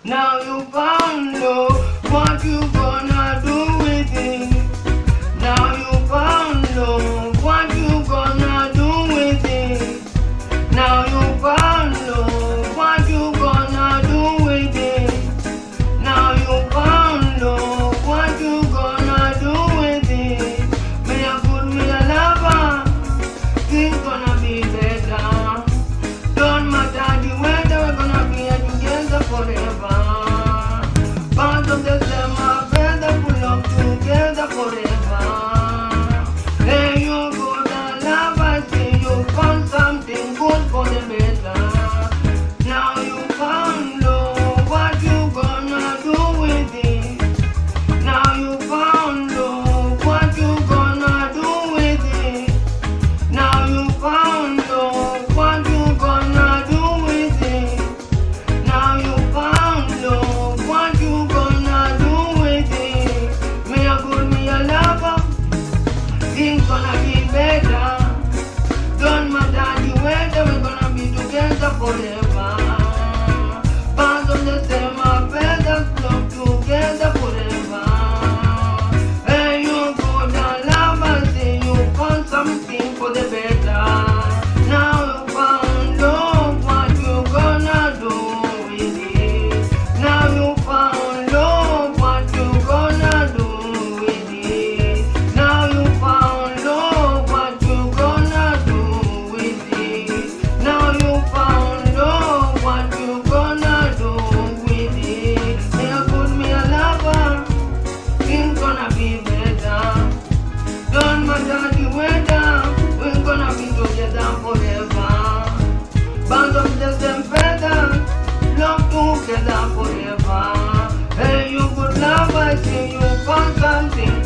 Now you found love, what you gonna do with it? Now you found love, what you gonna do with it? Now you found love, what you gonna do with it? Now you found love, what you gonna do with it? Me a good, me a lover, things gonna be better. Don't matter the weather, we're gonna be together forever. Part of the same, my brother, pull up together forever. Hey, you good and love, I see you found something good for the better. Now you found love, what you gonna do with it? Now you found love, what you gonna do with it? Now you found love, what you gonna do with it? Now you found love, what you gonna do with it? Me a good, me a lover, things gonna be better. Don't matter the weather, we're gonna be together forever. Part of the same, our feathers love together forever. Hey, you good and love, I see you found something for the better. Now you found love, what you gonna do with it? Now you found love, what you gonna do with it? Now you found love, what you gonna do with it? Now you found love, what you gonna do with it? Me a good, me a lover, things gonna be better. Don't matter the weather, we're gonna be together forever. Band of the same feathers, love together forever. Hey, you good love, I see you found something